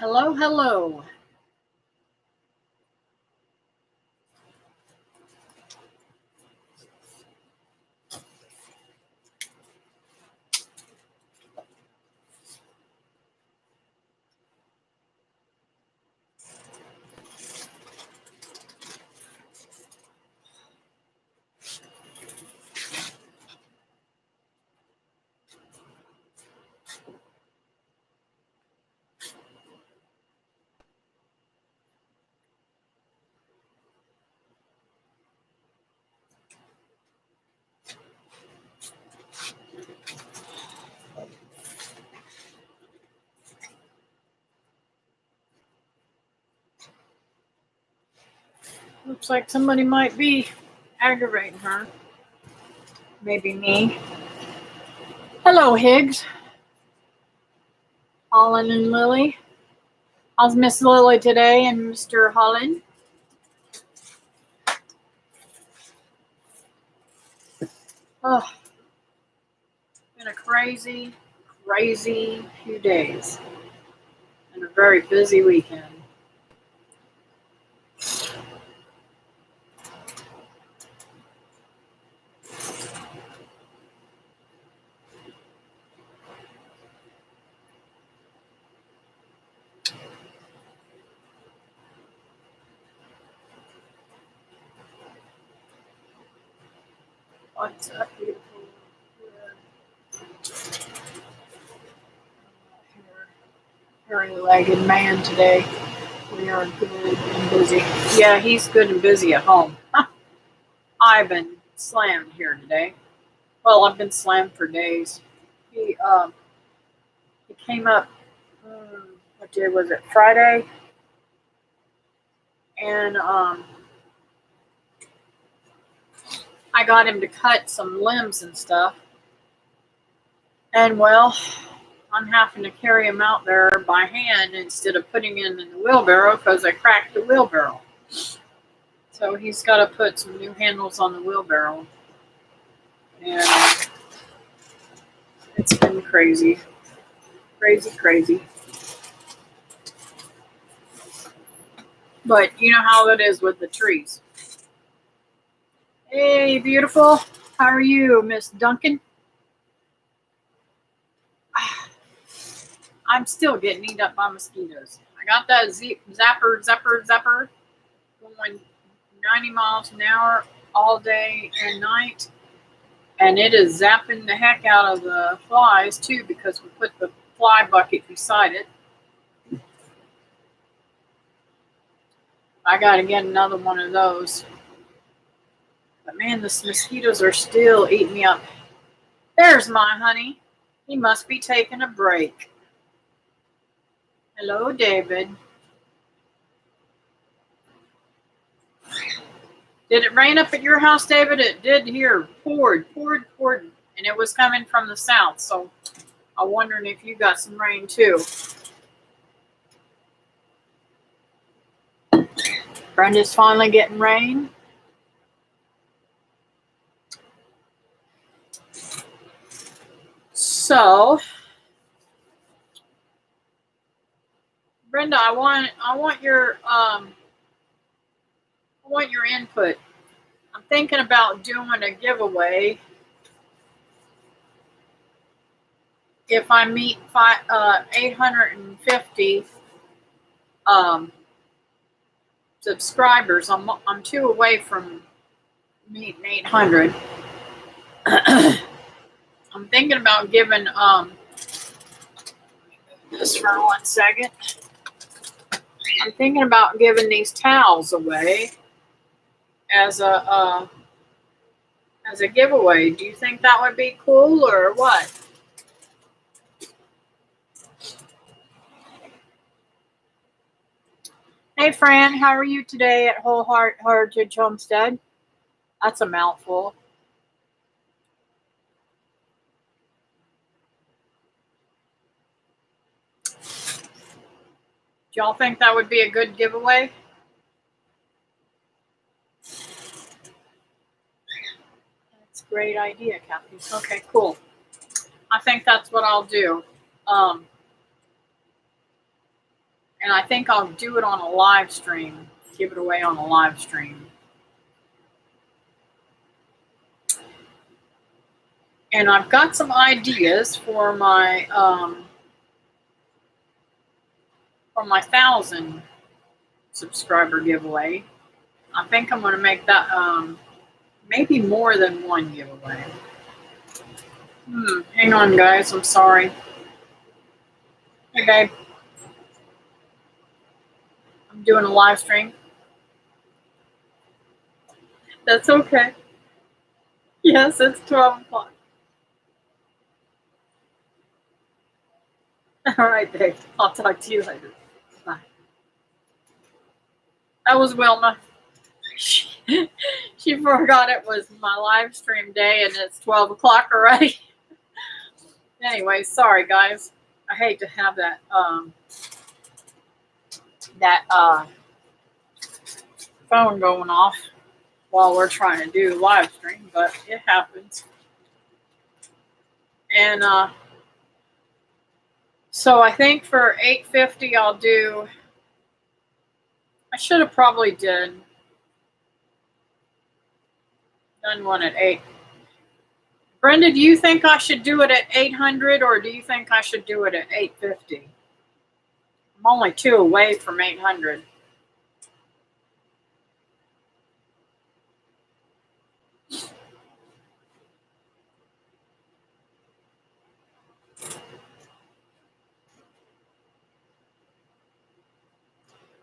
Hello, hello. Looks like somebody might be aggravating her. Maybe me. Hello, Higgs. Holland and Lily. How's Miss Lily today and Mr. Holland? Oh, been a crazy few days and a very busy weekend. What's up, beautiful? Hairy-legged man today. We are good and busy. Yeah, he's good and busy at home. I've been slammed here today. Well, I've been slammed for days. He came up. What day was it? Friday, and I got him to cut some limbs and stuff. And well, I'm having to carry him out there by hand instead of putting him in the wheelbarrow because I cracked the wheelbarrow. So he's got to put some new handles on the wheelbarrow. And it's been crazy. Crazy. But you know how it is with the trees. Hey, beautiful. How are you, Miss Duncan? I'm still getting eaten up by mosquitoes. I got that zapper going 90 miles an hour all day and night. And it is zapping the heck out of the flies, too, because we put the fly bucket beside it. I got to get another one of those. But, man, the mosquitoes are still eating me up. There's my honey. He must be taking a break. Hello, David. Did it rain up at your house, David? It did here. Poured. And it was coming from the south. So I'm wondering if you got some rain, too. Brenda's finally getting rain. So, Brenda, I want your input. I'm thinking about doing a giveaway if I meet 850 subscribers. I'm 2 away from meeting 800. I'm thinking about giving just for 1 second. I'm thinking about giving these towels away as a giveaway. Do you think that would be cool or what? Hey, Fran, how are you today at Whole Heritage Homestead? That's a mouthful. Do y'all think that would be a good giveaway? That's a great idea, Kathy. Okay, cool. I think that's what I'll do. And I think I'll do it on a live stream, give it away on a live stream. And I've got some ideas for my 1,000 subscriber giveaway. I think I'm going to make that maybe more than one giveaway. Hang on, guys. I'm sorry. Hey, babe. I'm doing a live stream. That's okay. Yes, it's 12 o'clock. All right, babe. I'll talk to you later. Bye. That was Wilma. She forgot it was my live stream day and it's 12 o'clock already. Anyway, sorry, guys. I hate to have that phone going off while we're trying to do live stream, but it happens. And so I think for $8.50 I'll do. I should have probably done one at 8. Brenda, do you think I should do it at 800 or do you think I should do it at 850? I'm only 2 away from 800.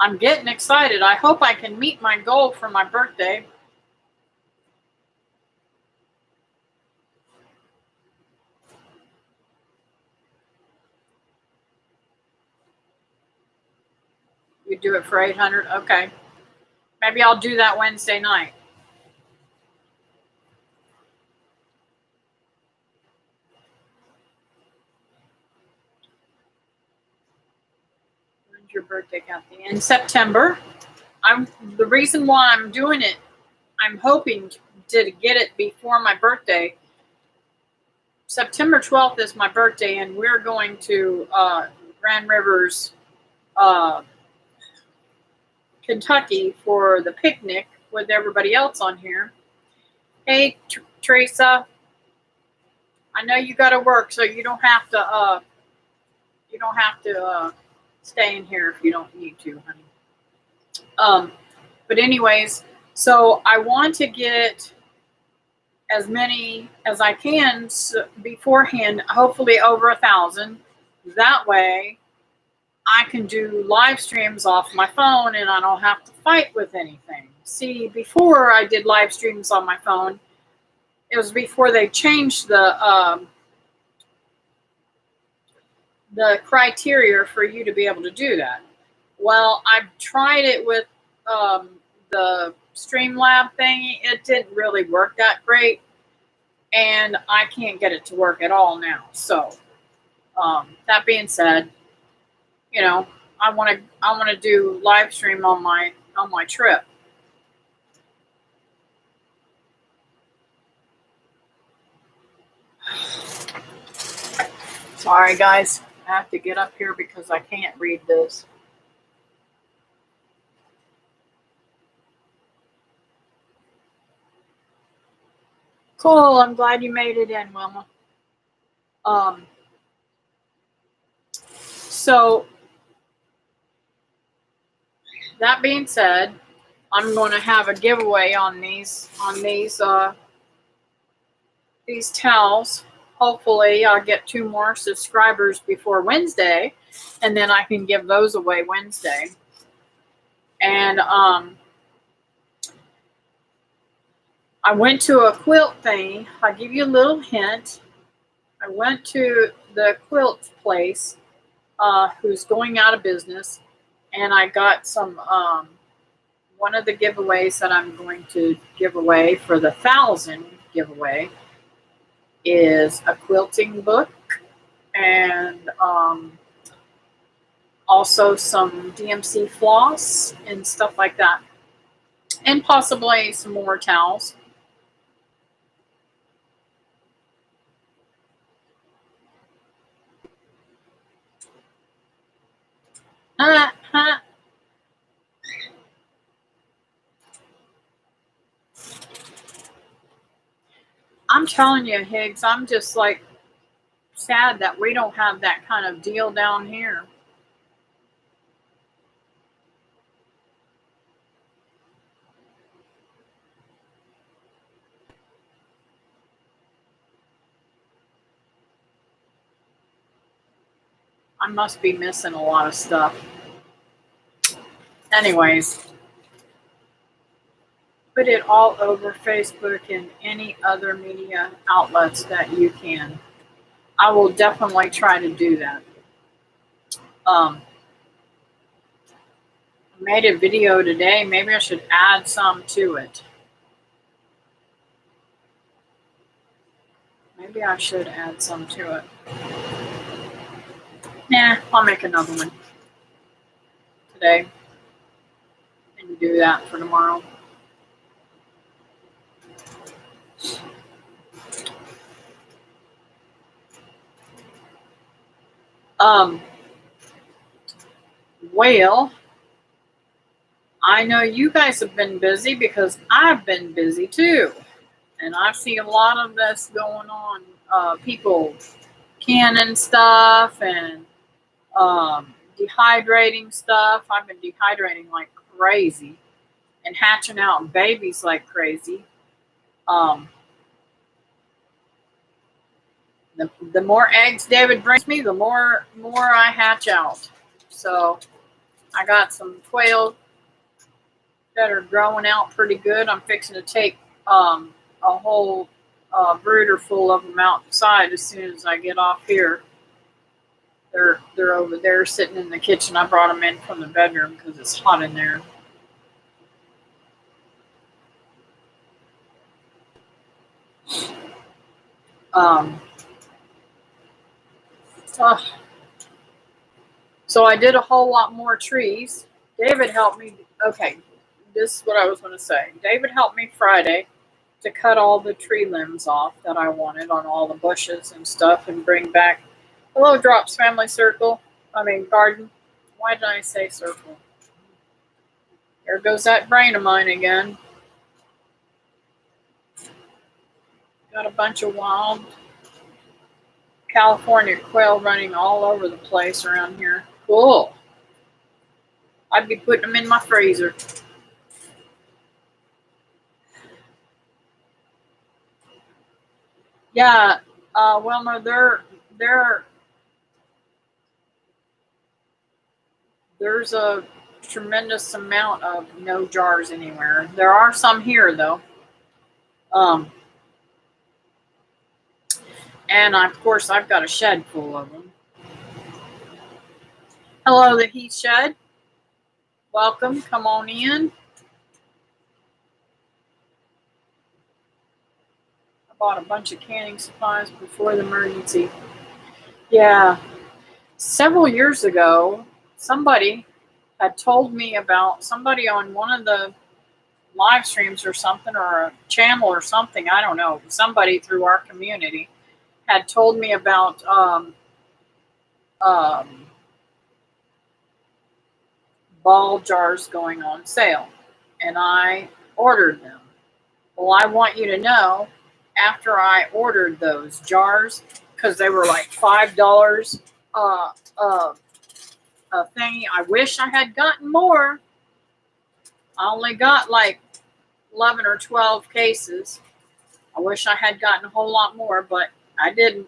I'm getting excited. I hope I can meet my goal for my birthday. You do it for 800? Okay. Maybe I'll do that Wednesday night. When's your birthday, Kathy? In September. The reason why I'm doing it, I'm hoping to get it before my birthday. September 12th is my birthday, and we're going to Grand Rivers, Kentucky for the picnic with everybody else on here. Hey, Teresa, I know you got to work, so you don't have to. Stay in here if you don't need to, honey. But anyways, so I want to get as many as I can beforehand, hopefully over 1,000. That way I can do live streams off my phone and I don't have to fight with anything. See, before I did live streams on my phone, it was before they changed the criteria for you to be able to do that. Well, I've tried it with the Streamlab thing. It didn't really work that great, and I can't get it to work at all now. So that being said, you know, I want to do live stream on my trip. Sorry, guys. I have to get up here because I can't read this. Cool. I'm glad you made it in, Wilma. So that being said, I'm going to have a giveaway on these towels. Hopefully I'll get 2 more subscribers before Wednesday, and then I can give those away Wednesday. And I went to a quilt thing. I'll give you a little hint. I went to the quilt place who's going out of business, and I got some one of the giveaways that I'm going to give away for the 1,000 giveaway is a quilting book and also some DMC floss and stuff like that, and possibly some more towels. I'm telling you, Higgs, I'm just like sad that we don't have that kind of deal down here. I must be missing a lot of stuff. Anyways, put it all over Facebook and any other media outlets that you can. I will definitely try to do that. I made a video today. Maybe I should add some to it. Maybe I should add some to it. Nah, I'll make another one today and do that for tomorrow. Well, I know you guys have been busy because I've been busy too. And I've seen a lot of this going on. People canning stuff and dehydrating stuff. I've been dehydrating like crazy and hatching out babies like crazy. The more eggs David brings me, the more I hatch out. So I got some quail that are growing out pretty good. I'm fixing to take a whole brooder full of them outside as soon as I get off here. They're over there sitting in the kitchen. I brought them in from the bedroom because it's hot in there. So I did a whole lot more trees. David helped me. Okay, this is what I was going to say. David helped me Friday to cut all the tree limbs off that I wanted on all the bushes and stuff and bring back. Hello, Drops Family Garden. Why did I say circle? There goes that brain of mine again. Got a bunch of wild California quail running all over the place around here. Cool. I'd be putting them in my freezer. Yeah, Wilma, there's a tremendous amount of no jars anywhere. There are some here though. And of course I've got a shed full of them. Hello, the Heath Shed. Welcome, come on in. I bought a bunch of canning supplies before the emergency. Yeah, several years ago, somebody had told me about somebody on one of the live streams or something, or a channel or something, I don't know, somebody through our community had told me about ball jars going on sale, and I ordered them. Well, I want you to know, after I ordered those jars, because they were like $5 a thingy, I wish I had gotten more. I only got like 11 or 12 cases. I wish I had gotten a whole lot more, but I didn't.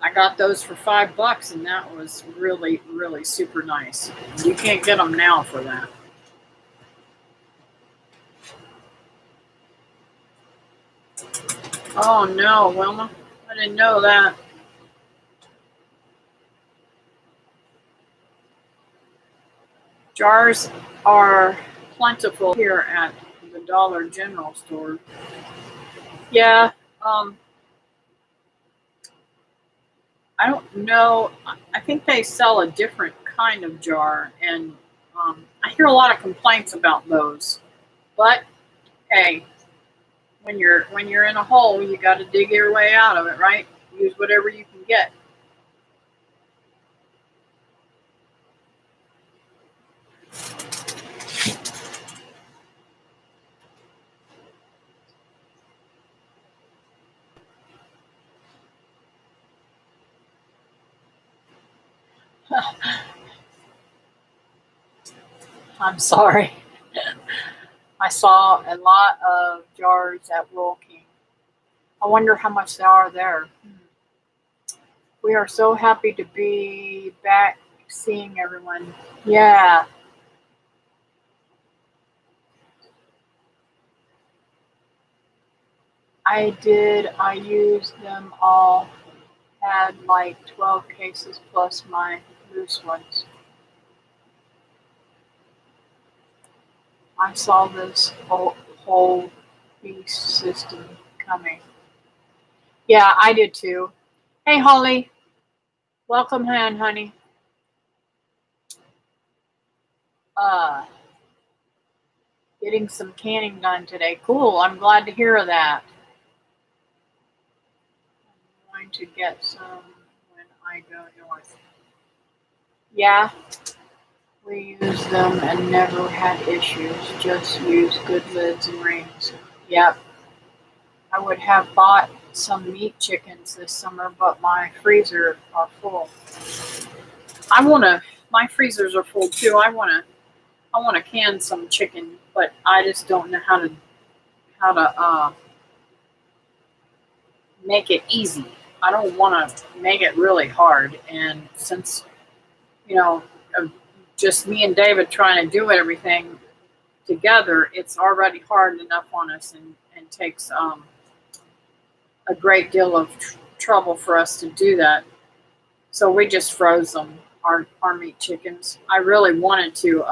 I got those for $5, and that was really, really super nice. You can't get them now for that. Oh no, Wilma, I didn't know that. Jars are plentiful here at the Dollar General store. Yeah, I don't know. I think they sell a different kind of jar, and I hear a lot of complaints about those. But hey, when you're in a hole, you got to dig your way out of it, right? Use whatever you can get. I'm sorry. I saw a lot of jars at Royal King. I wonder how much they are there. We are so happy to be back seeing everyone. Yeah, I did. I used them all. Had like 12 cases plus my loose ones. I saw this whole beast system coming. Yeah, I did too. Hey, Holly. Welcome, honey. Uh, Getting some canning done today. Cool. I'm glad to hear that. I'm going to get some when I go north. Yeah, we use them and never had issues. Just use good lids and rings. Yep. I would have bought some meat chickens this summer, but my freezer are full. I wanna. My freezers are full too. I wanna can some chicken, but I just don't know how to make it easy. I don't want to make it really hard. And since you know, just me and David trying to do everything together, it's already hard enough on us, and takes a great deal of trouble for us to do that. So we just froze them, our meat chickens. I really wanted to.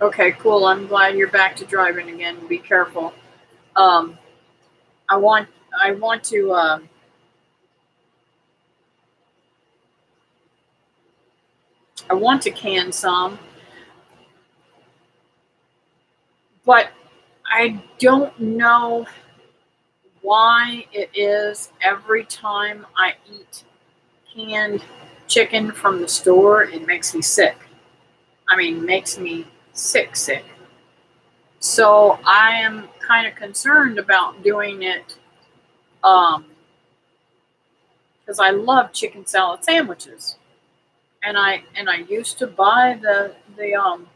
Okay, cool. I'm glad you're back to driving again. Be careful. Um, I want I want to. I want to can some, but I don't know why it is every time I eat canned chicken from the store, it makes me sick. I mean, makes me sick. So I am kind of concerned about doing it because I love chicken salad sandwiches, and I used to buy the can,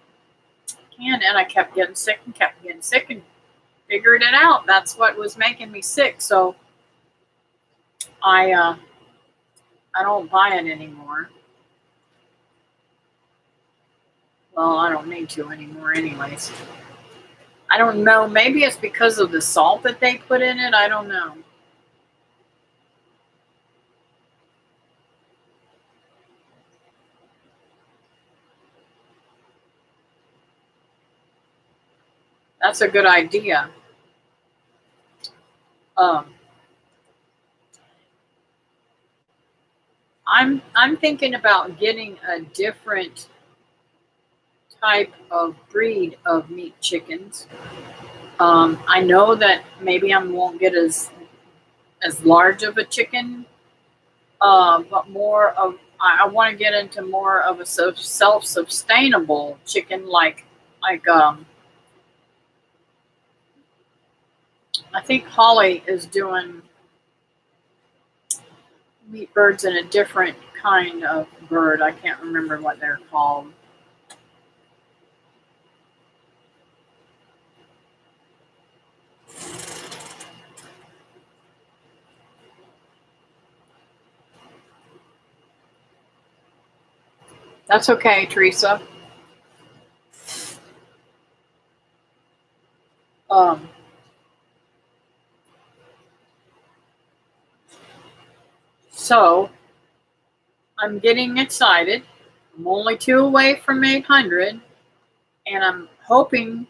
and I kept getting sick and figured it out. That's what was making me sick. So I I don't buy it anymore. Well, I don't need to anymore, anyways. I don't know. Maybe it's because of the salt that they put in it. I don't know. That's a good idea. Um, I'm thinking about getting a different type of breed of meat chickens. I know that maybe I won't get as large of a chicken, but more of I want to get into more of a self-sustainable chicken, like I think Holly is doing meat birds in a different kind of bird. I can't remember what they're called. That's okay, Teresa. Um, so I'm getting excited. I'm only two away from 800, and I'm hoping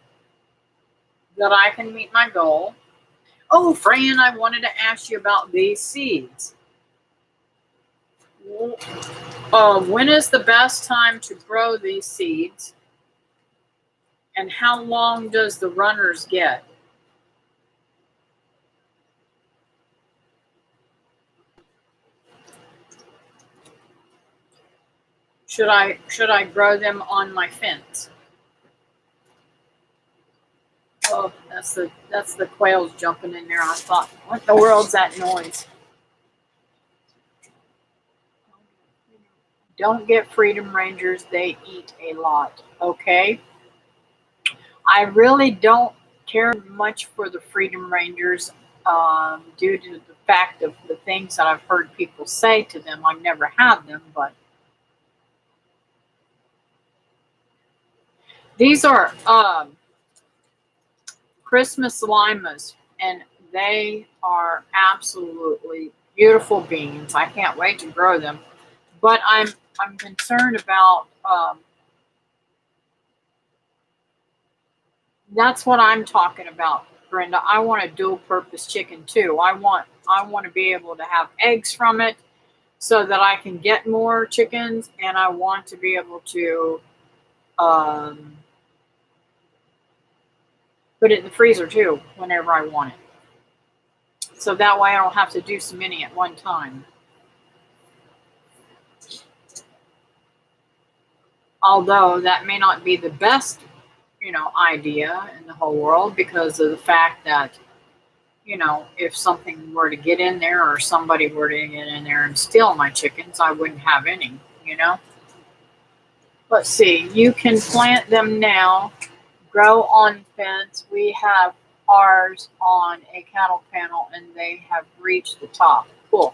that I can meet my goal. Oh, Fran, I wanted to ask you about these seeds. When is the best time to grow these seeds? And how long does the runners get? Should I grow them on my fence? Oh, that's the quails jumping in there. I thought, what the world's that noise? Don't get Freedom Rangers. They eat a lot. Okay? I really don't care much for the Freedom Rangers due to the fact of the things that I've heard people say to them. I've never had them, but these are Christmas limas, and they are absolutely beautiful beans. I can't wait to grow them, but I'm concerned about. That's what I'm talking about, Brenda. I want a dual purpose chicken too. I want to be able to have eggs from it so that I can get more chickens, and I want to be able to um, put it in the freezer too whenever I want it. So that way I don't have to do so many at one time. Although that may not be the best, idea in the whole world because of the fact that, if something were to get in there or somebody were to get in there and steal my chickens, I wouldn't have any. Let's see, you can plant them now, grow on fence. We have ours on a cattle panel and they have reached the top. Cool.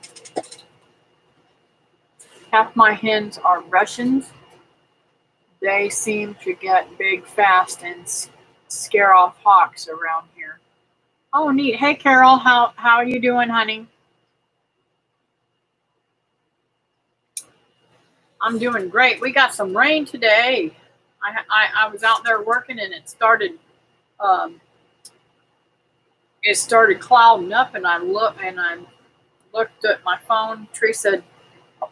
Half my hens are Russians. They seem to get big fast and scare off hawks around here. Oh, neat. Hey, Carol, how are you doing, honey? I'm doing great. We got some rain today. I was out there working and um, it started clouding up and I looked at my phone. Teresa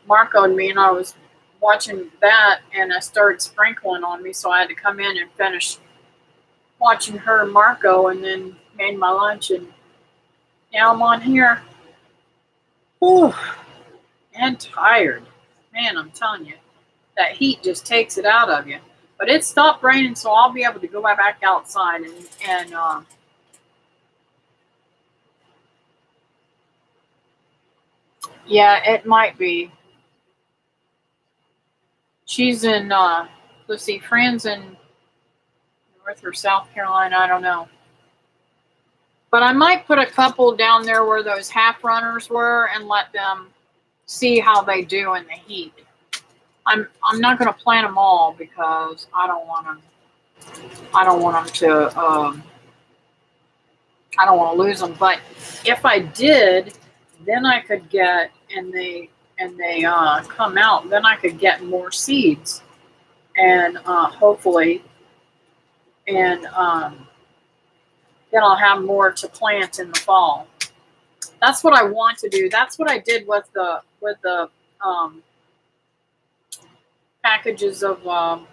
Marcoed me and I was watching that and I started sprinkling on me, so I had to come in and finish watching her Marco and then made my lunch and now I'm on here. Whew, and tired. Man, I'm telling you, that heat just takes it out of you. But it stopped raining, so I'll be able to go back outside and yeah, it might be. She's in let's see, friends in North or South Carolina, I don't know. But I might put a couple down there where those half runners were and let them see how they do in the heat. I'm not going to plant them all because I don't want them. I don't want them to. I don't want to lose them. But if I did, then I could get and they come out. Then I could get more seeds and hopefully and then I'll have more to plant in the fall. That's what I want to do. That's what I did with the packages of how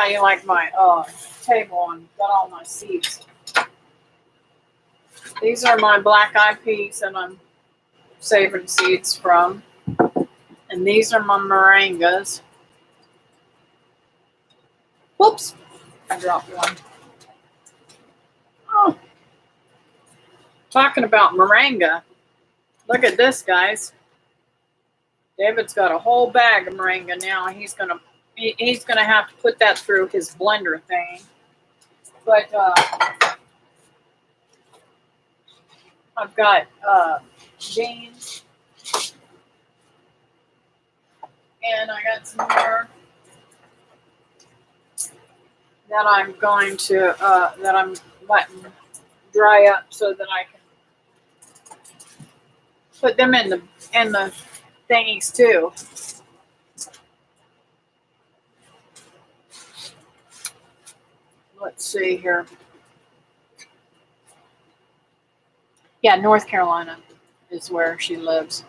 you like my table and got all my seeds. These are my black eyed peas and I'm saving seeds from. And these are my moringas. Whoops, I dropped one. Oh, talking about moringa. Look at this, guys. David's got a whole bag of moringa now. He's gonna have to put that through his blender thing. But I've got beans, and I got some more that I'm going to that I'm letting dry up so that I can put them in the thingies too. Let's see here. Yeah, North Carolina is where she lives.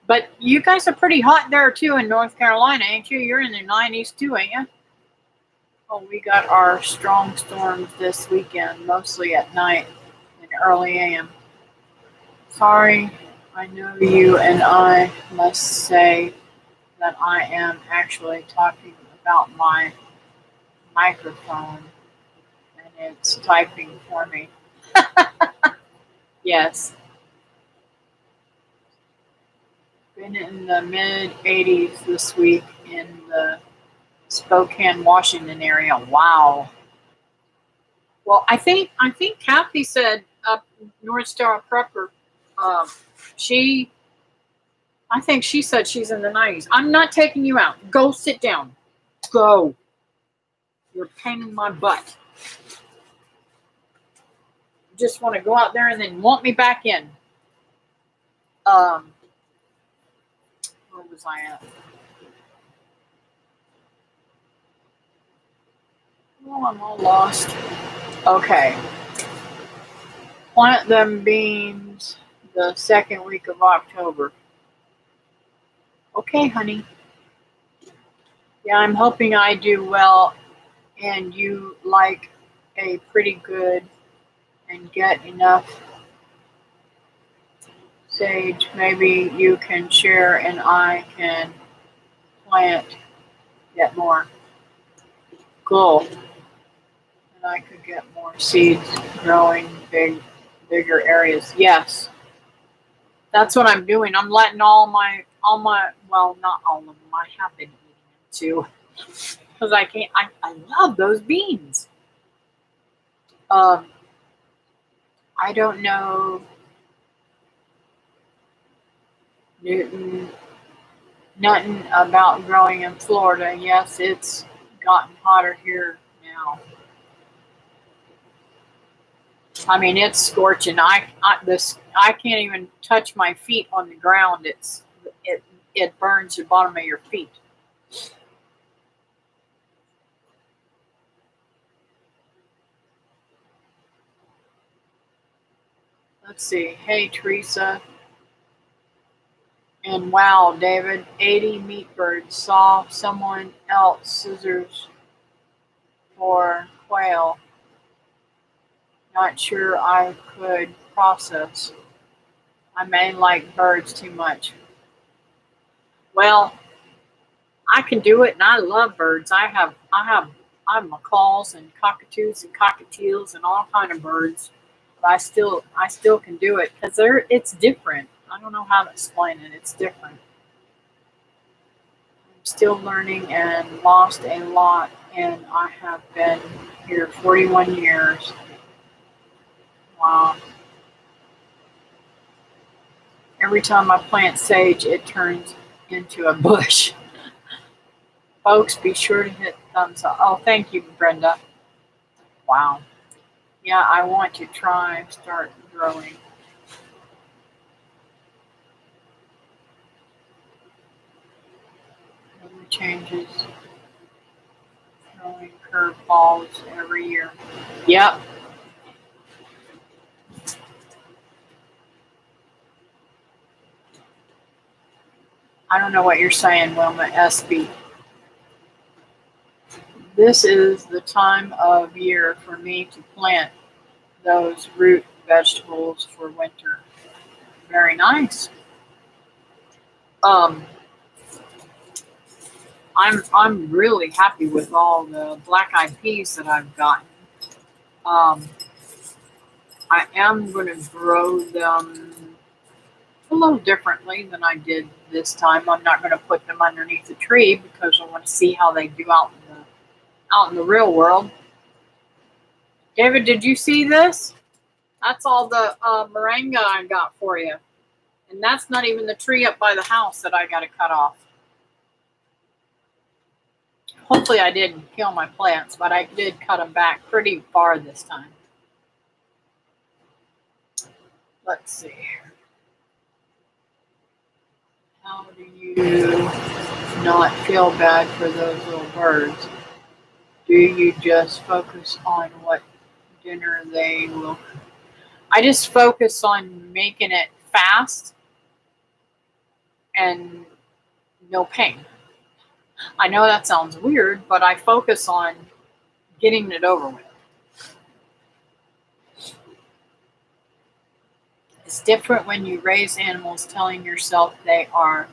But you guys are pretty hot there too in North Carolina, ain't you? You're in the 90s too, ain't you? Oh, we got our strong storms this weekend, mostly at night and early AM. Sorry, I know you and I must say that I am actually talking about my microphone and it's typing for me. Yes. Been in the mid 80s this week in the Spokane, Washington area. Wow. Well, I think Kathy said up North Star Prepper, um, she I think she said she's in the 90s. I'm not taking you out. Go sit down. Go. You're a pain in my butt. You just want to go out there and then want me back in. Um, where was I at? Oh, I'm all lost. Okay. Plant them beans the second week of October. Okay, honey. Yeah, I'm hoping I do well and you like a pretty good and get enough sage. Maybe you can share and I can plant get more. Cool. And I could get more seeds growing bigger areas. Yes. That's what I'm doing. I'm letting all my well, not all of them. I have been eating them too. Because I can't I love those beans. Um I don't know Newton nothing about growing in Florida. Yes, it's gotten hotter here now. I mean, it's scorching. I can't even touch my feet on the ground. It it burns the bottom of your feet. Let's see. Hey, Teresa. And wow, David, 80 meat birds saw someone else scissors for quail. Not sure I could process. I may like birds too much. Well, I can do it, and I love birds. I have macaws and cockatoos and cockatiels and all kind of birds. But I still can do it because it's different. I don't know how to explain it. It's different. I'm still learning and lost a lot, and I have been here 41 years. Wow. Every time I plant sage, it turns into a bush. Folks, be sure to hit thumbs up. Oh, thank you, Brenda. Wow. Yeah, I want to try start growing. Weather changes, throwing curveballs every year. Yep. I don't know what you're saying, Wilma SB. This is the time of year for me to plant those root vegetables for winter. Very nice. Um, I'm really happy with all the black eyed peas that I've gotten. Um, I am going to grow them a little differently than I did this time. I'm not going to put them underneath the tree because I want to see how they do out in the real world. David, did you see this? That's all the moringa I got for you, and that's not even the tree up by the house that I got to cut off. Hopefully, I didn't kill my plants, but I did cut them back pretty far this time. Let's see. How do you not feel bad for those little birds? Do you just focus on what dinner they will? I just focus on making it fast and no pain. I know that sounds weird, but I focus on getting it over with. It's different when you raise animals telling yourself they are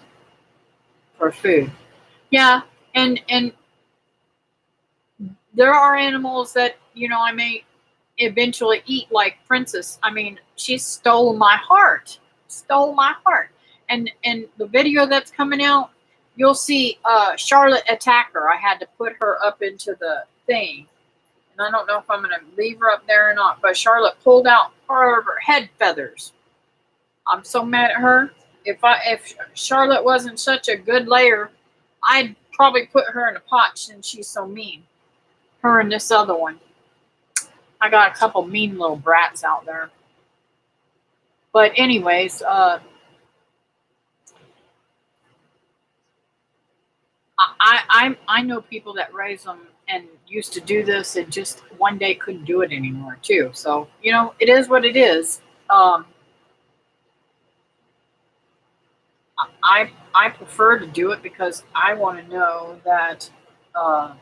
for food. Yeah, and there are animals that I may eventually eat like Princess. I mean, she stole my heart. Stole my heart. And the video that's coming out, you'll see Charlotte attack her. I had to put her up into the thing. And I don't know if I'm going to leave her up there or not, but Charlotte pulled out part of her head feathers. I'm so mad at her. If Charlotte wasn't such a good layer, I'd probably put her in a pot since she's so mean. Her and this other one. I got a couple mean little brats out there. But anyways, I know people that raise them and used to do this and just one day couldn't do it anymore too. So, you know, it is what it is. I prefer to do it because I want to know that the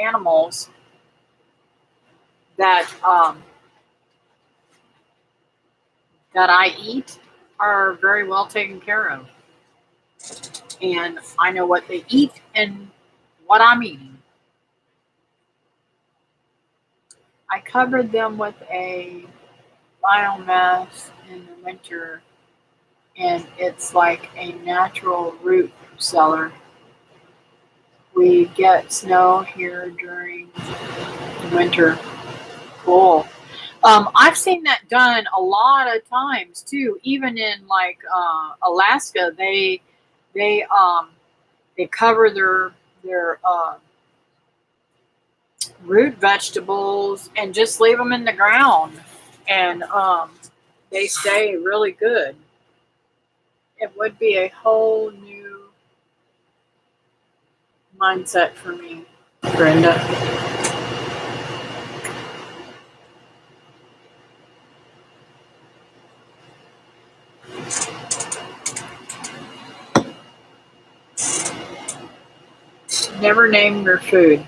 animals that that I eat are very well taken care of, and I know what they eat and what I'm eating. I covered them with a biomass in the winter, and it's like a natural root cellar. We get snow here during the winter. Cool. I've seen that done a lot of times too. Even in like Alaska, they cover their root vegetables and just leave them in the ground, and they stay really good. It would be a whole new mindset for me, Brenda. Never name their food.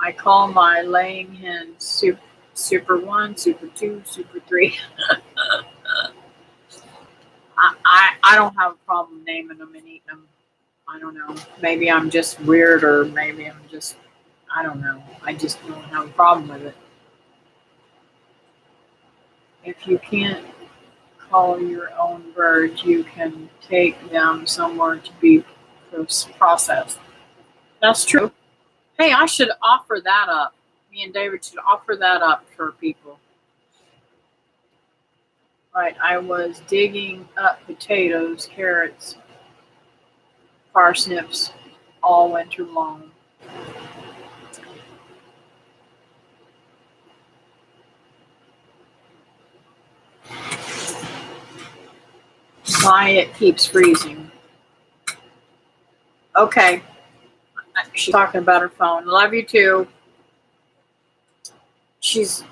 I call my laying hens Super 1, Super 2, Super 3. I don't have a problem naming them and eating them. I don't know. Maybe I'm just weird, or maybe I'm just, I don't know. I just don't have a problem with it. If you can't call your own birds, you can take them somewhere to be processed. That's true. Hey, I should offer that up. Me and David should offer that up for people. Right, I was digging up potatoes, carrots, parsnips all winter long. Why it keeps freezing. Okay. She's talking about her phone. Love you too. She's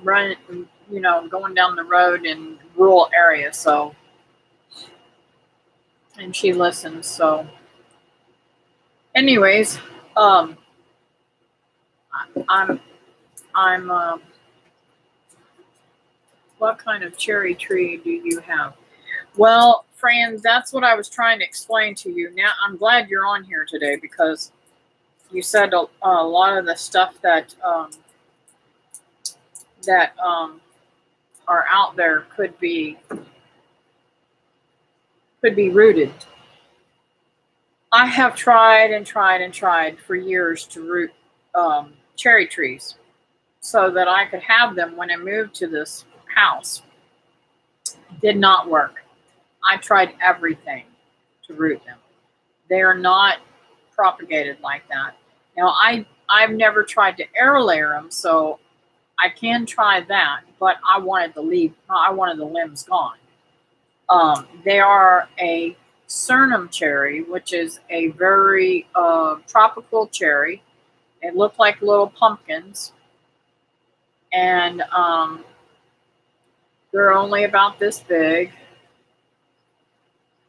running, you know, going down the road in rural area, so, and she listens, so anyways, I'm what kind of cherry tree do you have? Well, Fran, that's what I was trying to explain to you. Now, I'm glad you're on here today because you said a lot of the stuff that are out there could be rooted. I have tried and tried and tried for years to root cherry trees so that I could have them when I moved to this house. It did not work. I tried everything to root them. They are not propagated like that. Now, I've never tried to air layer them, so I can try that, but I wanted the limbs gone. They are a Suriname cherry, which is a very tropical cherry. They look like little pumpkins, and they're only about this big,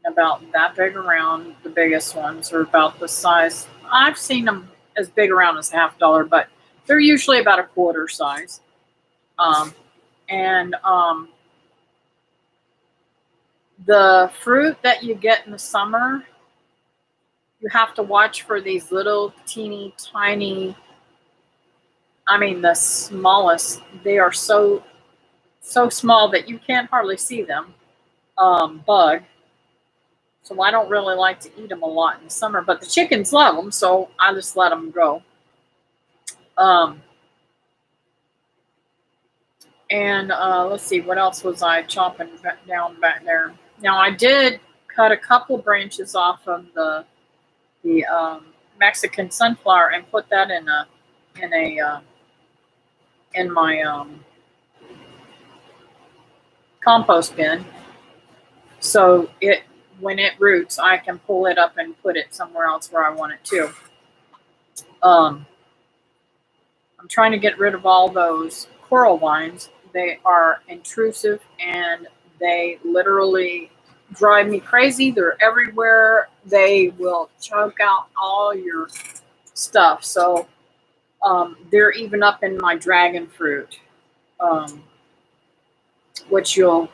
about that big around. The biggest ones are about the size. I've seen them as big around as $1/2, but they're usually about a quarter size. And the fruit that you get in the summer, you have to watch for these little teeny tiny I mean, the smallest. They are so small that you can't hardly see them. Bug. So I don't really like to eat them a lot in the summer, but the chickens love them, so I just let them go. Um, and let's see, what else was I chopping down back there? Now I did cut a couple branches off of the Mexican sunflower and put that in a in my compost bin. So it when it roots, I can pull it up and put it somewhere else where I want it to. I'm trying to get rid of all those coral vines. They are intrusive and they literally drive me crazy. They're everywhere. They will choke out all your stuff. So they're even up in my dragon fruit, which you'll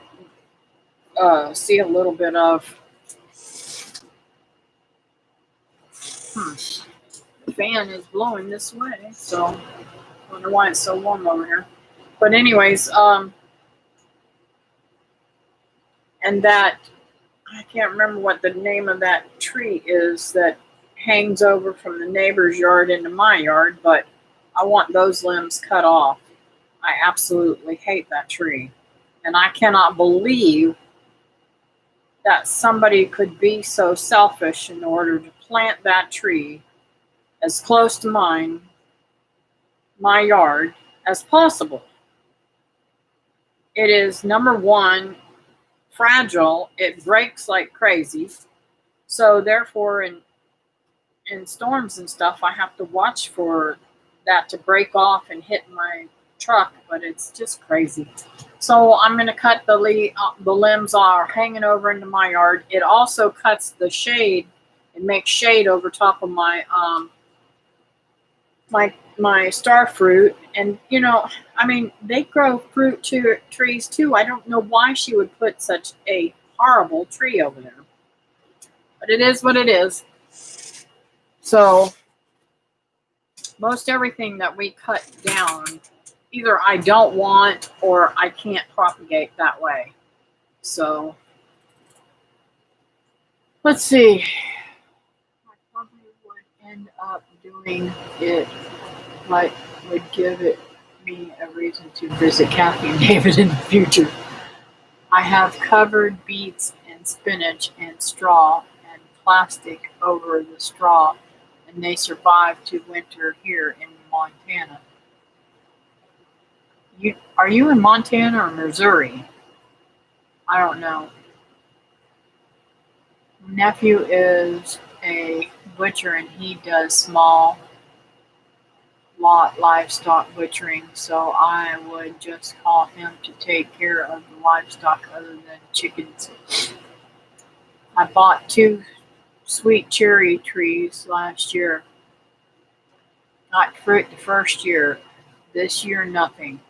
see a little bit of. The fan is blowing this way, so I wonder why it's so warm over here. But anyways, and that, I can't remember what the name of that tree is that hangs over from the neighbor's yard into my yard, but I want those limbs cut off. I absolutely hate that tree. And I cannot believe that somebody could be so selfish in order to plant that tree as close to my yard, as possible. It is, number one, fragile. It breaks like crazy. So therefore, in storms and stuff, I have to watch for that to break off and hit my truck, but it's just crazy. So I'm going to cut the limbs are hanging over into my yard. It also cuts the shade. It makes shade over top of my my star fruit. And you know, I mean, they grow fruit trees too. I don't know why she would put such a horrible tree over there, but it is what it is. So most everything that we cut down, either I don't want or I can't propagate that way. So let's see. I probably would end up doing it, but would give it me a reason to visit Kathy and David in the future. I have covered beets and spinach and straw and plastic over the straw, and they survive to winter here in Montana. Are you in Montana or Missouri? I don't know. Nephew is a butcher and he does small lot livestock butchering, so I would just call him to take care of the livestock other than chickens. I bought 2 sweet cherry trees last year. Got fruit the first year. This year, nothing.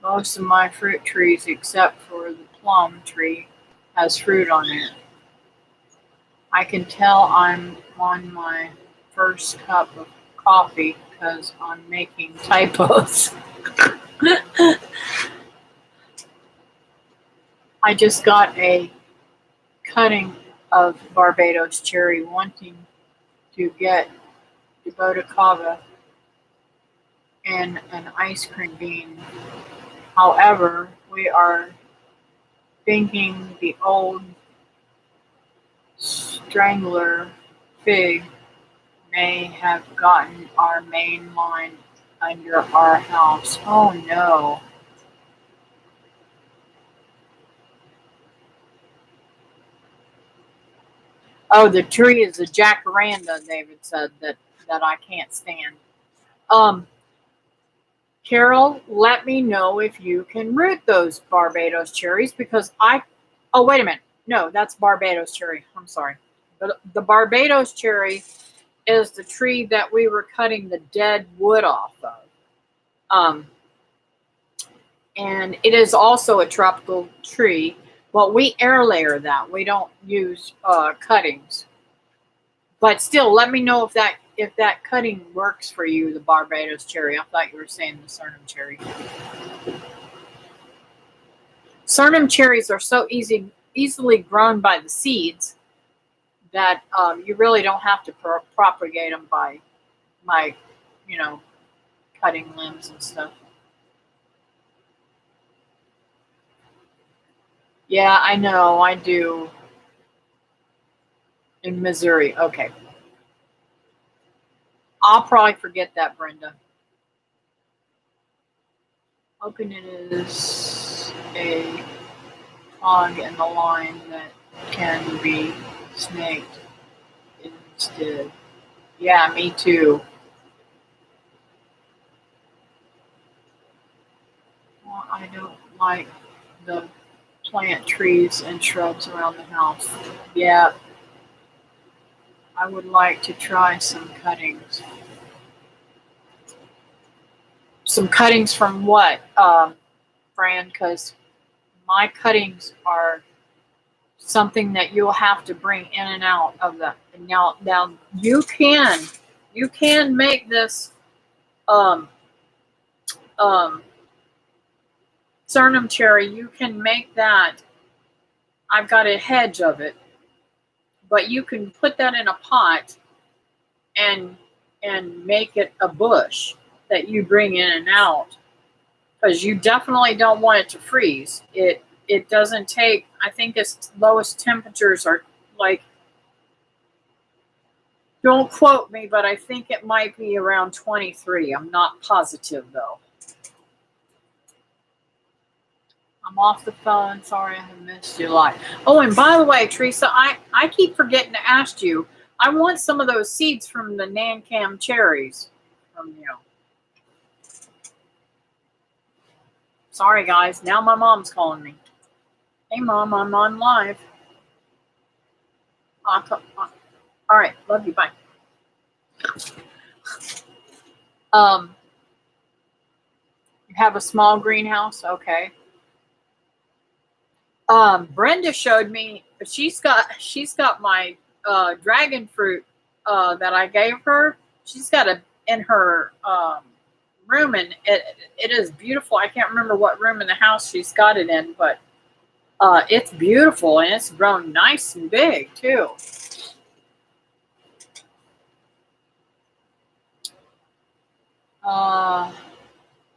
Most of my fruit trees, except for the plum tree, has fruit on it. I can tell I'm on my first cup of coffee because I'm making typos. I just got a cutting of Barbados cherry, wanting to get Debota Cava and an ice cream bean. However, we are thinking the old strangler fig may have gotten our main line under our house. Oh no. Oh, the tree is a jacaranda, David said, that I can't stand. Carol, let me know if you can root those Barbados cherries because oh, wait a minute. No, that's Barbados cherry. I'm sorry. But the Barbados cherry is the tree that we were cutting the dead wood off of. And it is also a tropical tree. Well, we air layer that. We don't use cuttings. But still, let me know if that if that cutting works for you, the Barbados cherry. I thought you were saying the Suriname cherry. Suriname cherries are so easily grown by the seeds that you really don't have to propagate them by cutting limbs and stuff. Yeah, I know, I do. In Missouri. Okay. I'll probably forget that, Brenda. Hoping it is a hog in the line that can be snaked instead. Yeah, me too. Well, I don't like the plant trees and shrubs around the house. Yeah, I would like to try some cuttings. Some cuttings from what, Fran? Because my cuttings are something that you'll have to bring in and out of the. Now you can make this um um Suriname cherry. You can make that. I've got a hedge of it, but you can put that in a pot and make it a bush that you bring in and out, because you definitely don't want it to freeze. It doesn't take. I think its lowest temperatures are like, don't quote me, but I think it might be around 23. I'm not positive though. I'm off the phone. Sorry, I have missed you live. Oh, and by the way, Teresa, I keep forgetting to ask you. I want some of those seeds from the Nankam cherries from you. Sorry, guys. Now my mom's calling me. Hey, Mom, I'm on live. All right. Love you. Bye. You have a small greenhouse? Okay. Brenda showed me, she's got my dragon fruit that I gave her. She's got it in her room, and it is beautiful. I can't remember what room in the house she's got it in, but it's beautiful, and it's grown nice and big too.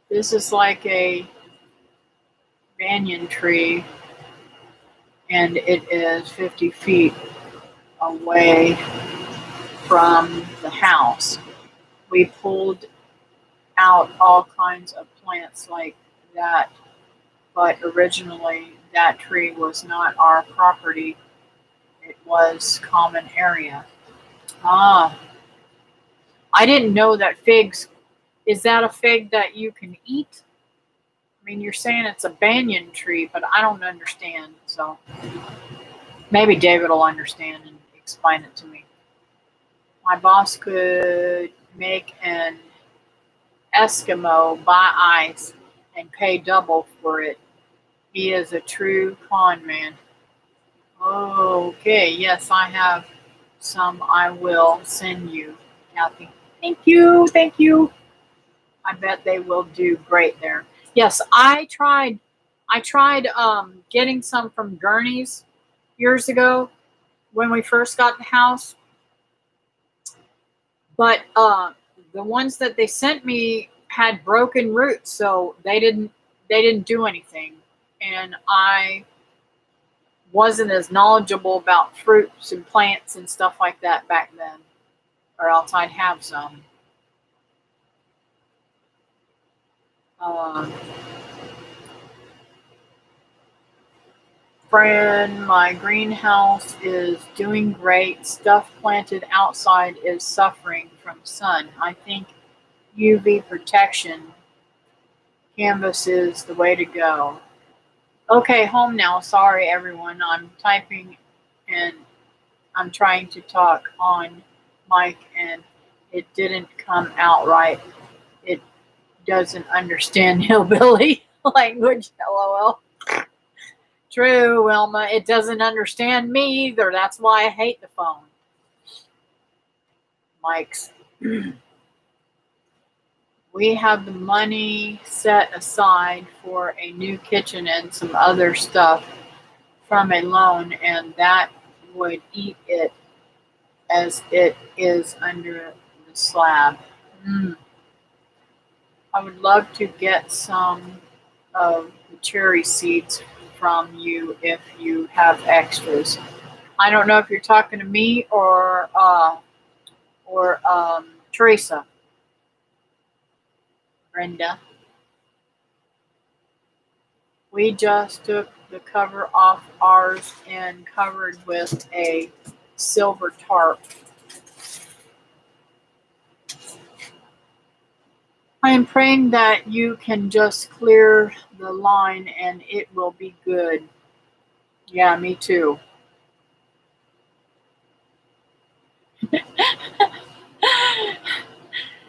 This is like a banyan tree, and it is 50 feet away from the house. We pulled out all kinds of plants like that, but originally that tree was not our property. It was common area. Ah, I didn't know that figs. Is that a fig that you can eat? I mean, you're saying it's a banyan tree, but I don't understand. So maybe David will understand and explain it to me. My boss could make an Eskimo buy ice and pay double for it. He is a true con man. Okay, yes, I have some I will send you, Kathy. Thank you, thank you. I bet they will do great there. Yes, I tried getting some from Gurney's years ago when we first got the house. But the ones that they sent me had broken roots, so they didn't do anything. And I wasn't as knowledgeable about fruits and plants and stuff like that back then, or else I'd have some. Fran, my greenhouse is doing great. Stuff planted outside is suffering from sun. I think UV protection canvas is the way to go. Okay, home now. Sorry, everyone. I'm typing and I'm trying to talk on mic and it didn't come out right. It doesn't understand hillbilly language. LOL. True, Wilma. It doesn't understand me either. That's why I hate the phone. Mike's We have the money set aside for a new kitchen and some other stuff from a loan, and that would eat it as it is under the slab. Mm. I would love to get some of the cherry seeds from you if you have extras. I don't know if you're talking to me or Teresa, Brenda. We just took the cover off ours and covered with a silver tarp. I am praying that you can just clear the line and it will be good. Yeah, me too.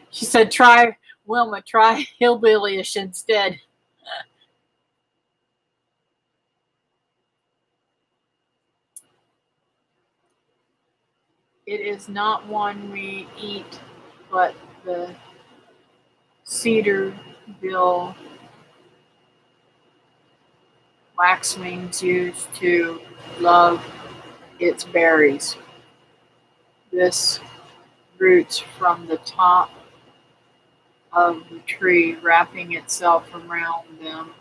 She said, Wilma, try hillbillyish instead. It is not one we eat, but the Cedarville waxwings used to love its berries. This roots from the top of the tree, wrapping itself around them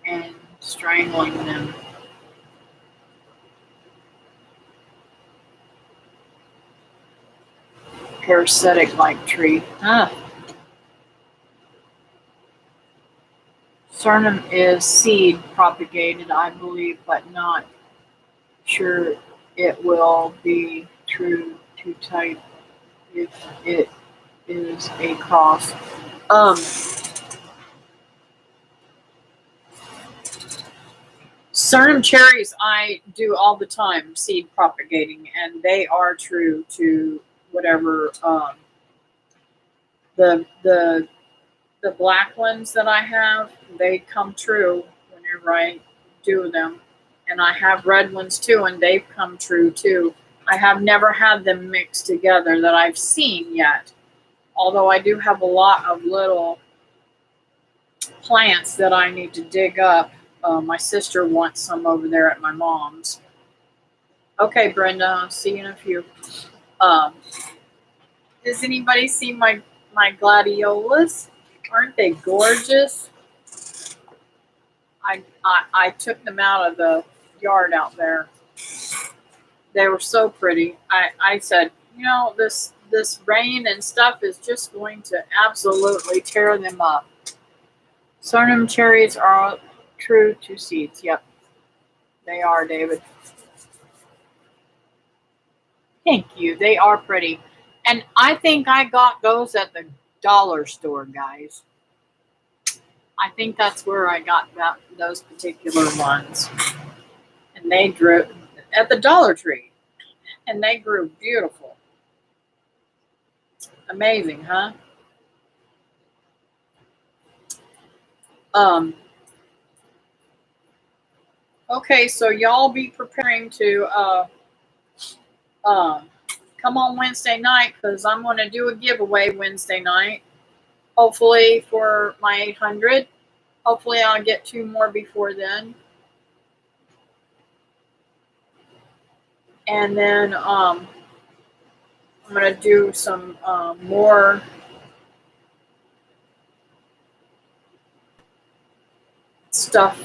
and strangling them. Parasitic-like tree. Sorghum is seed propagated, I believe, but not sure it will be true to type if it is a cross. Sorghum cherries I do all the time, seed propagating, and they are true to whatever the black ones that I have, they come true whenever I do them. And I have red ones too, and they've come true too. I have never had them mixed together that I've seen yet. Although I do have a lot of little plants that I need to dig up. My sister wants some over there at my mom's. Okay, Brenda, I'll see you in a few. Does anybody see my gladiolas? Aren't they gorgeous? I took them out of the yard out there. They were so pretty. I said, this rain and stuff is just going to absolutely tear them up. Sorghum cherries are true to seeds. Yep, they are, David. Thank you. They are pretty. And I think I got those at the dollar store, guys. I think that's where I got those particular ones. And they grew at the Dollar Tree. And they grew beautiful. Amazing, huh? Okay, so y'all be preparing to come on Wednesday night, because I'm going to do a giveaway Wednesday night. Hopefully for my 800. Hopefully I'll get 2 more before then. And then I'm going to do some more stuff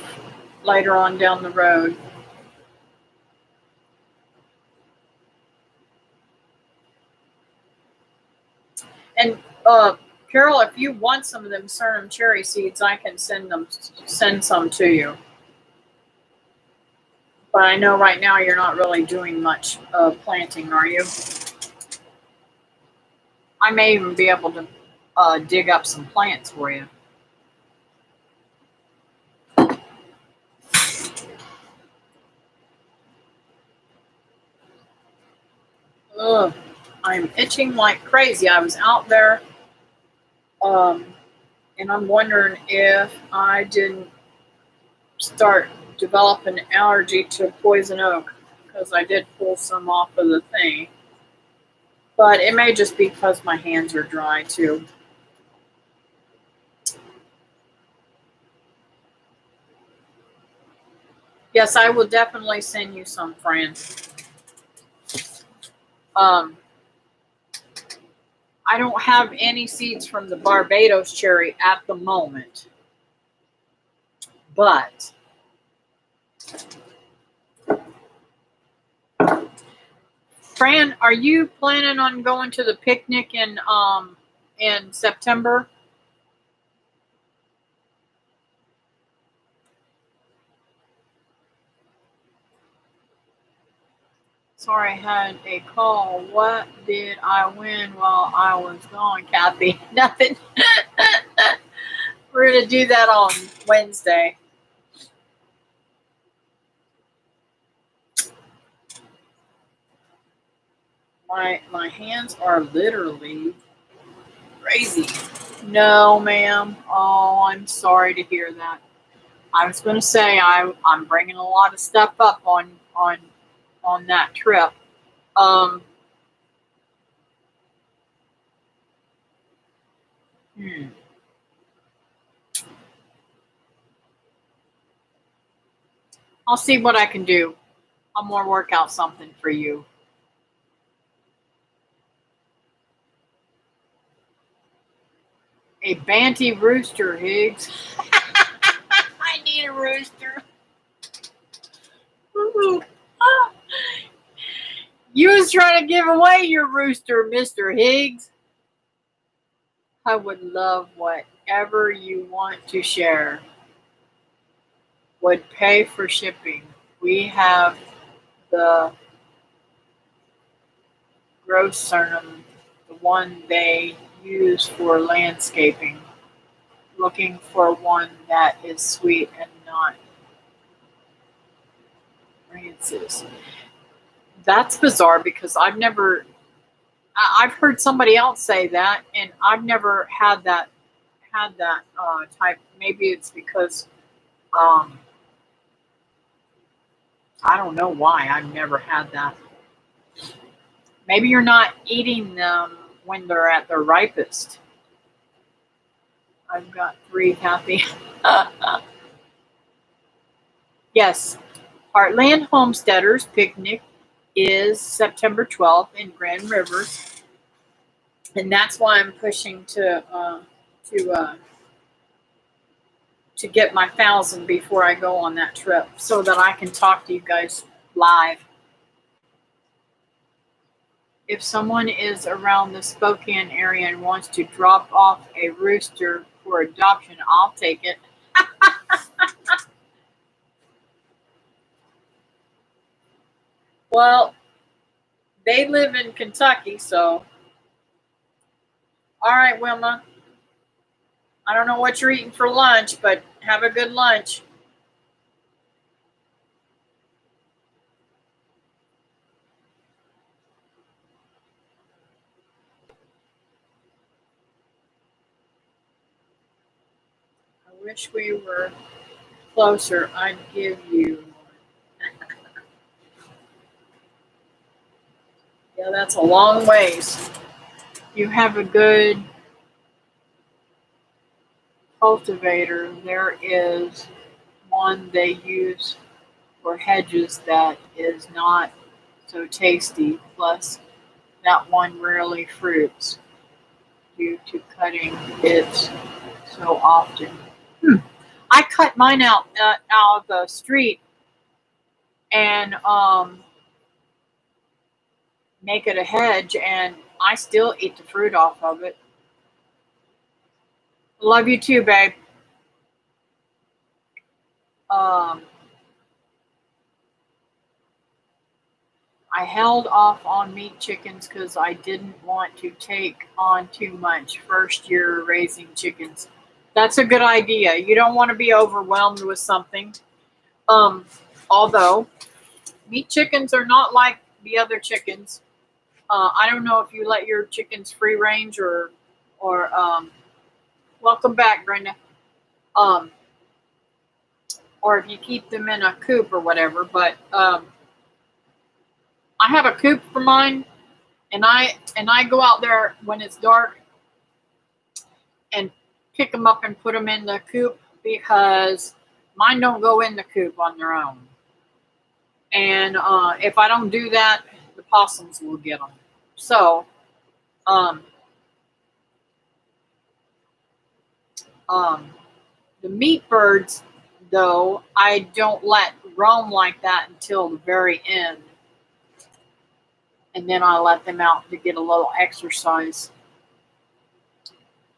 later on down the road. And Carol, if you want some of them sorghum cherry seeds, I can send some to you. But I know right now you're not really doing much planting, are you? I may even be able to dig up some plants for you. Ugh, I'm itching like crazy. I was out there, and I'm wondering if I didn't start developing an allergy to poison oak, because I did pull some off of the thing. But it may just be because my hands are dry too. Yes, I will definitely send you some, friends. I don't have any seeds from the Barbados cherry at the moment. But Fran, are you planning on going to the picnic in September? Sorry, I had a call. What did I win while I was gone, Kathy? Nothing. We're gonna do that on Wednesday. My hands are literally crazy. No, ma'am. Oh, I'm sorry to hear that. I was going to say I'm bringing a lot of stuff up on that trip. Um, hmm. I'll see what I can do. I'm gonna work out something for you. A Banty rooster, Higgs. I need a rooster. Ooh. You was trying to give away your rooster, Mr. Higgs. I would love whatever you want to share. Would pay for shipping. We have the Grossernum, the one they use for landscaping. Looking for one that is sweet and not rancid. That's bizarre because I've heard somebody else say that, and I've never had that type. Maybe it's because um, I don't know why I've never had that. Maybe you're not eating them when they're at their ripest. I've got 3, Kathy. Yes, Heartland Homesteaders Picnic is September 12th in Grand Rivers, and that's why I'm pushing to uh, to get my 1,000 before I go on that trip, so that I can talk to you guys live. If someone is around the Spokane area and wants to drop off a rooster for adoption, I'll take it. Well, they live in Kentucky, so all right, Wilma. I don't know what you're eating for lunch, but have a good lunch. I wish we were closer. I'd give you. Yeah, that's a long ways. You have a good cultivator. There is one they use for hedges that is not so tasty. Plus, that one rarely fruits due to cutting it so often. I cut mine out of the street and make it a hedge, and I still eat the fruit off of it. Love you too, babe. Um, I held off on meat chickens because I didn't want to take on too much first year raising chickens. That's a good idea. You don't want to be overwhelmed with something. Um, Although meat chickens are not like the other chickens. I don't know if you let your chickens free range or welcome back, Brenda. Um, or if you keep them in a coop or whatever. But I have a coop for mine, And I go out there when it's dark and pick them up and put them in the coop because mine don't go in the coop on their own. And if I don't do that, the possums will get them. So, um, um, the meat birds, though, I don't let roam like that until the very end. And then I let them out to get a little exercise.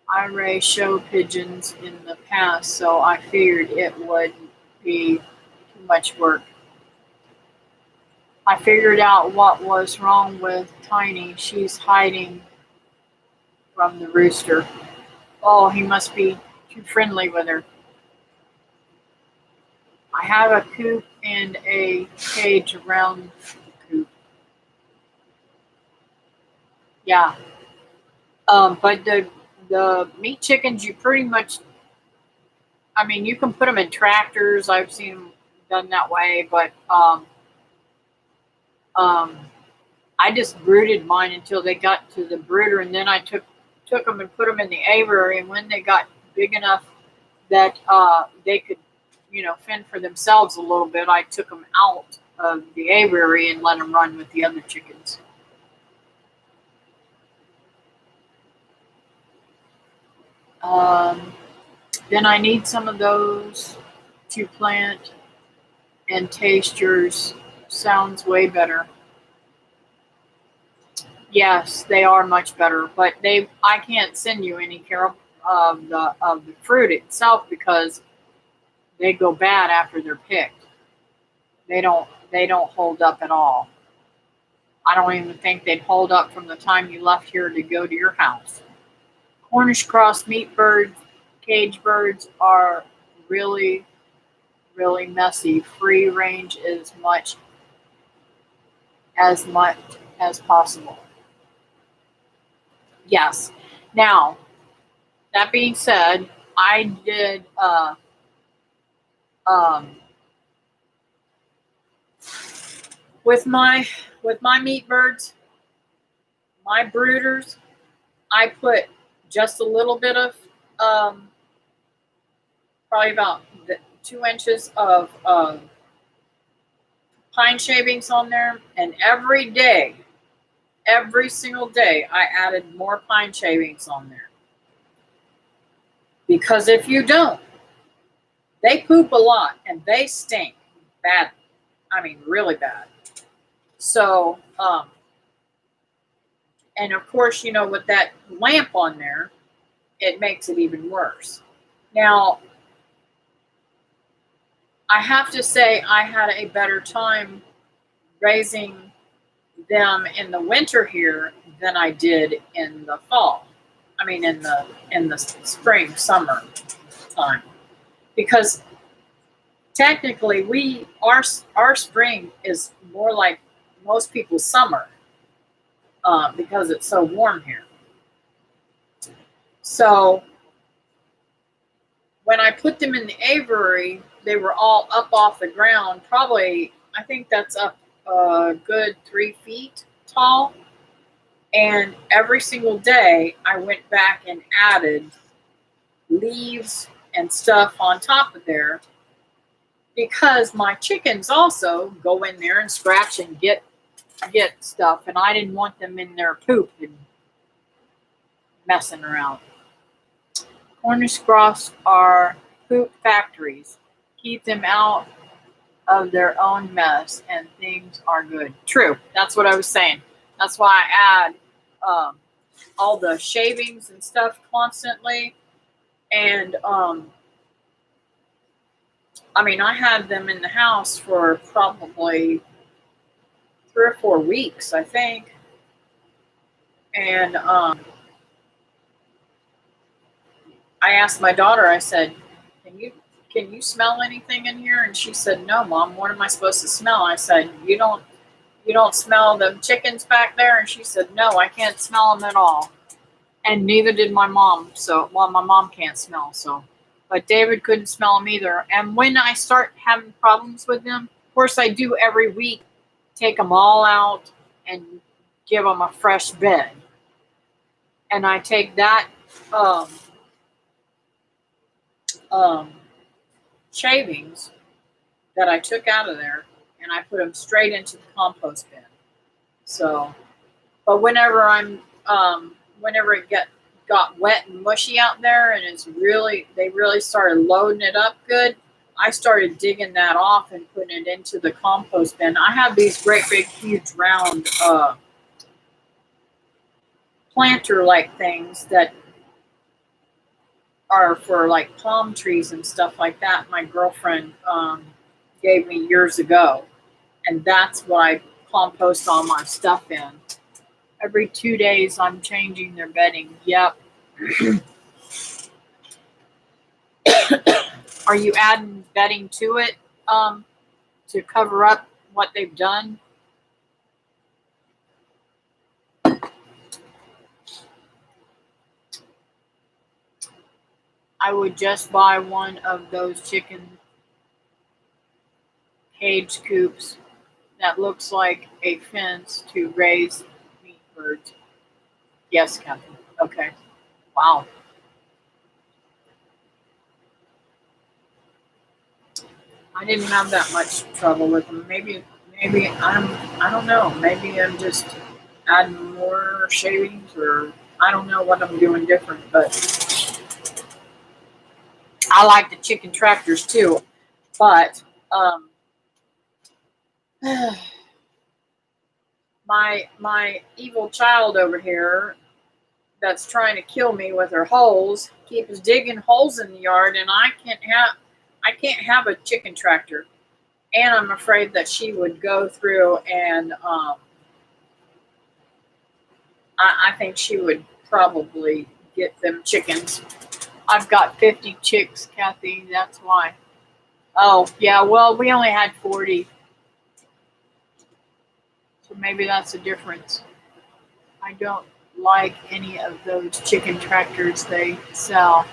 I raised show pigeons in the past, so I figured it wouldn't be too much work. I figured out what was wrong with Tiny. She's hiding from the rooster. Oh, he must be too friendly with her. I have a coop and a cage around the coop. Yeah. But the meat chickens, you pretty much, I mean, you can put them in tractors. I've seen them done that way, but um, I just brooded mine until they got to the brooder, and then I took them and put them in the aviary. And when they got big enough that they could, fend for themselves a little bit, I took them out of the aviary and let them run with the other chickens. Then I need some of those to plant and taste yours. Sounds way better. Yes, they are much better, but I can't send you any care of the fruit itself because they go bad after they're picked. They don't hold up at all. I don't even think they'd hold up from the time you left here to go to your house. Cornish cross meat birds, cage birds are really, really messy. Free range as much as possible. Yes. Now, that being said, I did um, with my meat birds, my brooders, I put just a little bit of probably about 2 inches of pine shavings on there, and every single day, I added more pine shavings on there. Because if you don't, they poop a lot and they stink bad. I mean, really bad. So, and of course, with that lamp on there, it makes it even worse. Now, I have to say, I had a better time raising them in the winter here than I did in the fall. I mean, in the spring, summer time, because technically our spring is more like most people's summer because it's so warm here. So when I put them in the aviary, they were all up off the ground. Probably, I think that's up a good 3 feet tall. And every single day, I went back and added leaves and stuff on top of there because my chickens also go in there and scratch and get stuff, and I didn't want them in their poop and messing around. Cornish grouse are poop factories. Keep them out of their own mess, and things are good. True. That's what I was saying. That's why I add all the shavings and stuff constantly. And I mean, I had them in the house for probably 3 or 4 weeks, I think. And I asked my daughter, I said, can you smell anything in here? And she said, no, Mom, what am I supposed to smell? I said, you don't smell the chickens back there? And she said, no, I can't smell them at all. And neither did my mom. So, well, my mom can't smell, so. But David couldn't smell them either. And when I start having problems with them, of course I do every week, take them all out and give them a fresh bed. And I take that um, um, shavings that I took out of there and I put them straight into the compost bin. So, but whenever it got wet and mushy out there and they really started loading it up good, I started digging that off and putting it into the compost bin. I have these great big huge round planter like things that are for like palm trees and stuff like that. My girlfriend gave me years ago, and that's what I compost all my stuff in. Every 2 days, I'm changing their bedding. Yep. Are you adding bedding to it to cover up what they've done? I would just buy one of those chicken cage coops that looks like a fence to raise meat birds. Yes, Captain. Okay. Wow. I didn't have that much trouble with them. Maybe I don't know. Maybe I'm just adding more shavings, or I don't know what I'm doing different, but I like the chicken tractors too. But my evil child over here that's trying to kill me with her holes keeps digging holes in the yard, and I can't have a chicken tractor. And I'm afraid that she would go through and I think she would probably get them chickens. I've got 50 chicks, Kathy. That's why. Oh, yeah. Well, we only had 40. So maybe that's the difference. I don't like any of those chicken tractors they sell.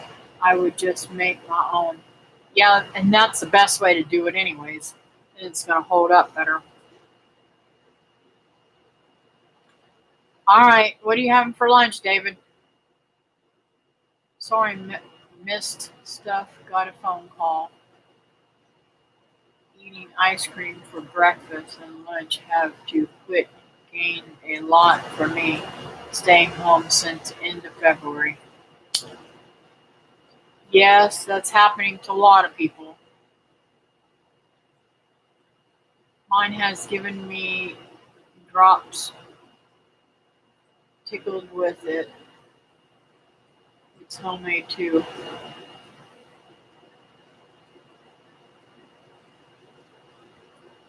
I would just make my own. Yeah, and that's the best way to do it anyways. And it's going to hold up better. All right. What are you having for lunch, David? Sorry, missed stuff. Got a phone call. Eating ice cream for breakfast and lunch have to quit. Gained a lot for me. Staying home since end of February. Yes, that's happening to a lot of people. Mine has given me drops. Tickled with it. It's homemade too.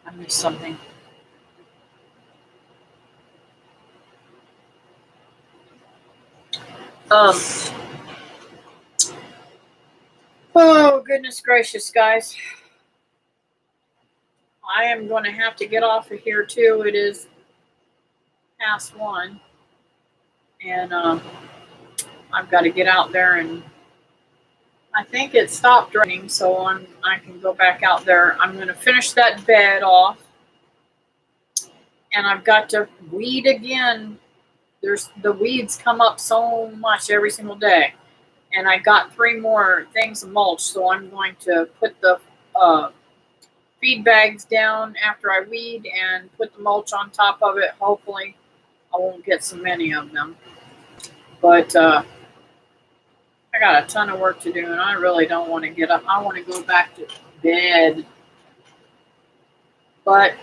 I missed something. Oh, goodness gracious, guys. I am going to have to get off of here too. It is past 1. And I've got to get out there, and I think it stopped raining, so I can go back out there. I'm going to finish that bed off, and I've got to weed again. The weeds come up so much every single day, and I got 3 more things of mulch, so I'm going to put the feed bags down after I weed and put the mulch on top of it. Hopefully, I won't get so many of them, but I got a ton of work to do, and I really don't want to get up. I want to go back to bed. But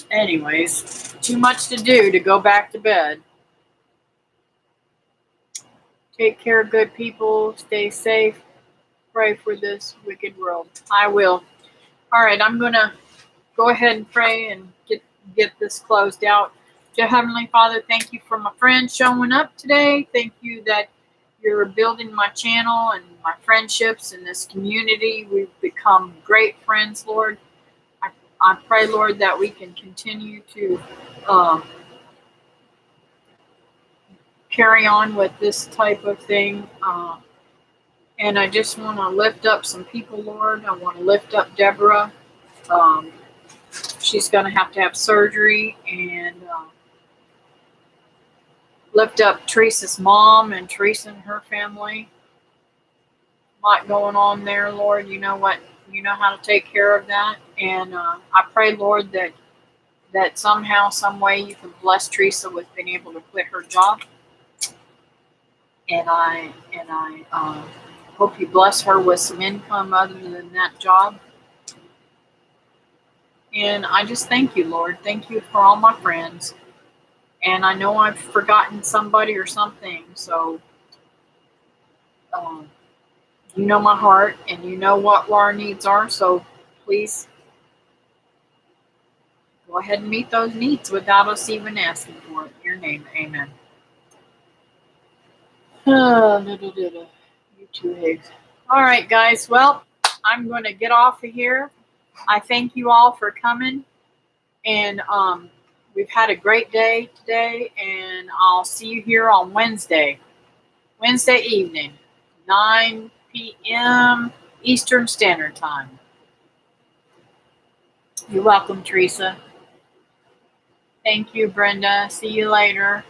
anyways, too much to do to go back to bed. Take care, good people. Stay safe. Pray for this wicked world. I will. All right, I'm going to go ahead and pray and get this closed out. Dear Heavenly Father, thank you for my friends showing up today. Thank you that you're building my channel and my friendships in this community. We've become great friends, Lord. I pray, Lord, that we can continue to carry on with this type of thing. And I just want to lift up some people, Lord. I want to lift up Deborah. She's going to have surgery, and lift up Teresa's mom and Teresa and her family. A lot going on there, Lord. You know what? You know how to take care of that. And I pray, Lord, that somehow, some way, you can bless Teresa with being able to quit her job. And I hope you bless her with some income other than that job. And I just thank you, Lord. Thank you for all my friends. And I know I've forgotten somebody or something. So you know my heart and you know what our needs are. So please go ahead and meet those needs without us even asking for it. In your name, amen. You too, Higgs. All right, guys. Well, I'm going to get off of here. I thank you all for coming. And we've had a great day today. And I'll see you here on Wednesday evening, 9 p.m. Eastern Standard Time. You're welcome, Teresa. Thank you, Brenda. See you later.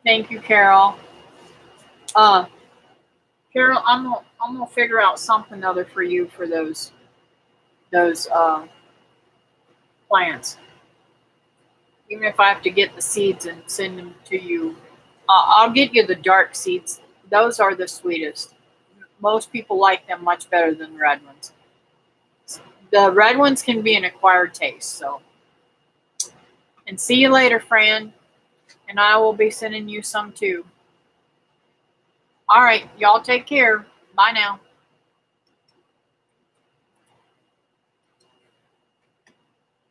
Thank you, Carol. Carol, I'm gonna figure out something other for you for those plants. Even if I have to get the seeds and send them to you, I'll get you the dark seeds. Those are the sweetest. Most people like them much better than the red ones. The red ones can be an acquired taste. So, and see you later, Fran. And I will be sending you some too. All right, y'all take care. Bye now.